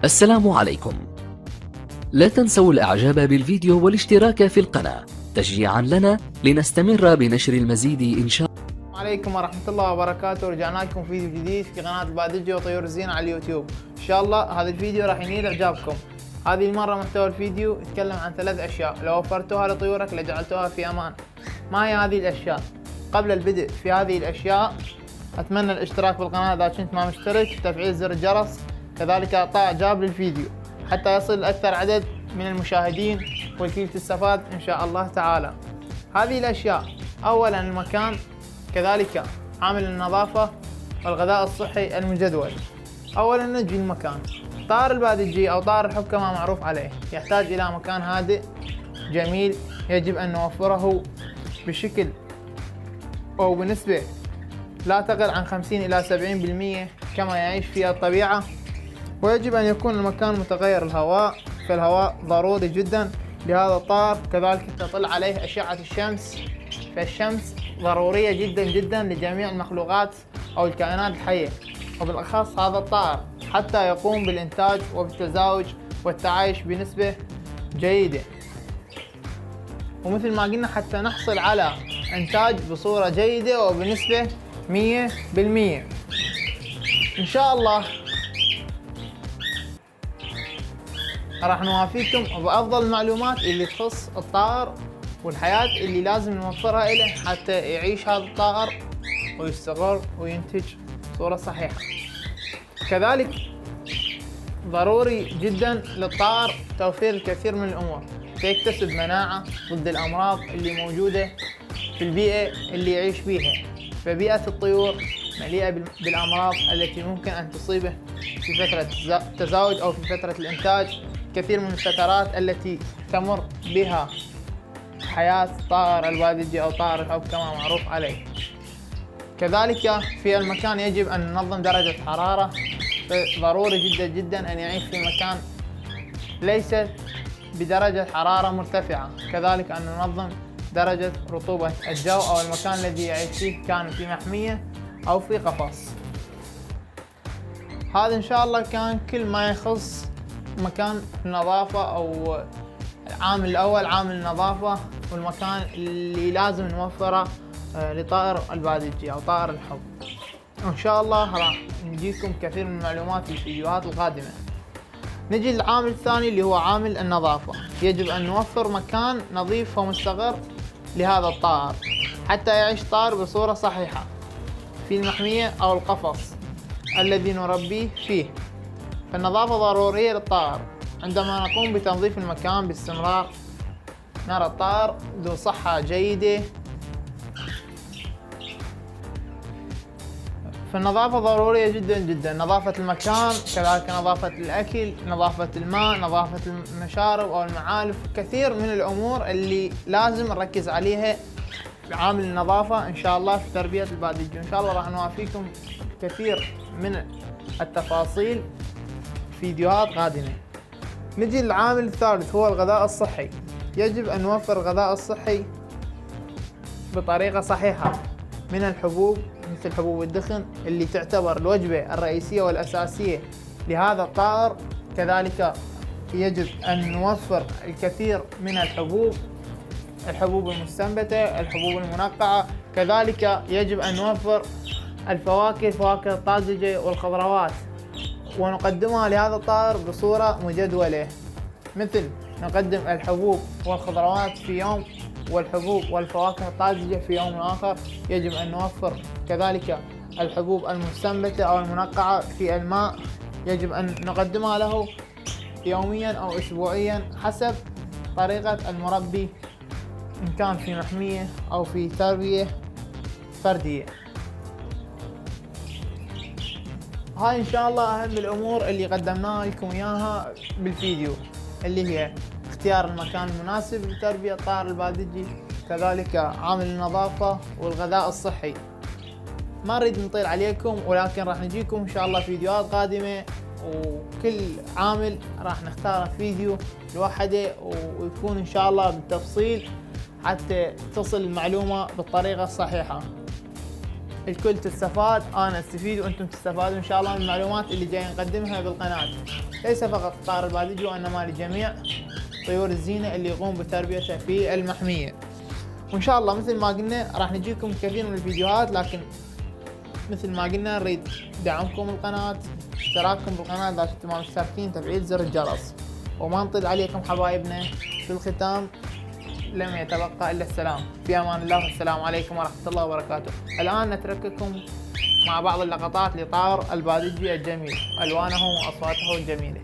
السلام عليكم. لا تنسوا الإعجاب بالفيديو والاشتراك في القناة تشجيعا لنا لنستمر بنشر المزيد إن شاء الله. السلام عليكم ورحمة الله وبركاته. رجعنا لكم فيديو جديد في قناة البادجي وطيور الزينة على اليوتيوب. إن شاء الله هذا الفيديو راح ينيل إعجابكم. هذه المرة محتوى الفيديو يتكلم عن 3 أشياء لو وفرتوها لطيورك لجعلتوها في أمان. ما هي هذه الأشياء؟ قبل البدء في هذه الأشياء أتمنى الاشتراك بالقناة إذا كنت ما مشترك، تفعيل زر الجرس، كذلك إعطاء إعجاب للفيديو حتى يصل أكثر عدد من المشاهدين والكل تستفاد إن شاء الله تعالى. هذه الأشياء: أولا المكان، كذلك عامل النظافة والغذاء الصحي المجدول. أولا نجي المكان. طائر البادجي أو طائر الحب كما معروف عليه يحتاج إلى مكان هادئ جميل، يجب أن نوفره بشكل أو بنسبة لا تقل عن 50 إلى 70% كما يعيش في الطبيعة. ويجب أن يكون المكان متغير الهواء، فالهواء ضروري جدا لهذا الطائر، كذلك تطل عليه أشعة الشمس، فالشمس ضرورية جدا جدا لجميع المخلوقات أو الكائنات الحية، وبالأخص هذا الطائر حتى يقوم بالإنتاج وبالتزاوج والتعايش بنسبة جيدة. ومثل ما قلنا حتى نحصل على إنتاج بصورة جيدة وبنسبة 100%. إن شاء الله راح نوافيكم بأفضل المعلومات اللي تخص الطائر والحياة اللي لازم نوفرها له حتى يعيش هذا الطائر ويستقر وينتج بصورة صحيحة. كذلك ضروري جدا للطائر توفير الكثير من الأمور فيكتسب مناعة ضد الأمراض اللي موجودة في البيئة اللي يعيش بيها، فبيئة الطيور مليئة بالأمراض التي ممكن أن تصيبه في فترة التزاوج أو في فترة الإنتاج، كثير من الفترات التي تمر بها حياة طائر البادجي أو طائر الحب كما معروف عليه. كذلك في المكان يجب أن ننظم درجة حرارة، ضروري جدا جدا أن يعيش في مكان ليس بدرجة حرارة مرتفعة، كذلك أن ننظم درجة رطوبة الجو أو المكان الذي يعيش فيه، كان في محمية أو في قفص. هذا إن شاء الله كان كل ما يخص مكان النظافة أو العامل الأول، عامل النظافة والمكان اللي لازم نوفره لطائر البادجي أو طائر الحب. إن شاء الله راح نجيكم كثير من المعلومات في الفيديوهات القادمة. نجي للعامل الثاني اللي هو عامل النظافة. يجب أن نوفر مكان نظيف ومستقر لهذا الطائر حتى يعيش الطائر بصورة صحيحة في المحمية أو القفص الذي نربيه فيه. فالنظافة ضرورية للطائر. عندما نقوم بتنظيف المكان باستمرار نرى الطائر ذو صحة جيدة. فالنظافة ضرورية جدا جدا، نظافة المكان، كذلك نظافة الأكل، نظافة الماء، نظافة المشارب أو المعالف، كثير من الأمور اللي لازم نركز عليها بعامل النظافة إن شاء الله في تربية البادجي. إن شاء الله راح نوافيكم كثير من التفاصيل في فيديوهات قادمة. نجي للعامل الثالث هو الغذاء الصحي. يجب أن نوفر الغذاء الصحي بطريقة صحيحة من الحبوب مثل حبوب الدخن اللي تعتبر الوجبة الرئيسية والأساسية لهذا الطائر. كذلك يجب أن نوفر الكثير من الحبوب المستنبتة، الحبوب المنقعة، كذلك يجب أن نوفر الفواكه الطازجة والخضروات ونقدمها لهذا الطائر بصورة مجدولة، مثل نقدم الحبوب والخضروات في يوم والحبوب والفواكه الطازجة في يوم آخر. يجب أن نوفر كذلك الحبوب المستنبتة أو المنقعة في الماء، يجب أن نقدمها له يوميا أو أسبوعيا حسب طريقة المربي، إن كان في محمية أو في تربية فردية. هاي إن شاء الله أهم الأمور اللي قدمناها لكم إياها بالفيديو، اللي هي اختيار المكان المناسب لتربية طائر البادجي، كذلك عامل النظافة والغذاء الصحي. ما نريد نطيل عليكم، ولكن راح نجيكم إن شاء الله فيديوهات قادمة، وكل عامل راح نختار فيديو لوحده ويكون إن شاء الله بالتفصيل حتى تصل المعلومة بالطريقة الصحيحة. الكل تستفاد، أنا استفيد وأنتم تستفادوا إن شاء الله من المعلومات اللي جاي نقدمها بالقناة. ليس فقط طائر البادجي وإنما لجميع طيور الزينة اللي يقوم بتربيته في المحمية. وإن شاء الله مثل ما قلنا راح نجيكم كثير من الفيديوهات، لكن مثل ما قلنا نريد دعمكم القناة، اشتراككم بالقناة إذا كنتم ما مشتركين، تفعيل زر الجرس، وما نطيل عليكم حبايبنا. في الختام لم يتبقى إلا السلام، في أمان الله، والسلام عليكم ورحمة الله وبركاته. الآن نترككم مع بعض اللقطات لطائر البادجي الجميل، ألوانه وأصواته الجميلة.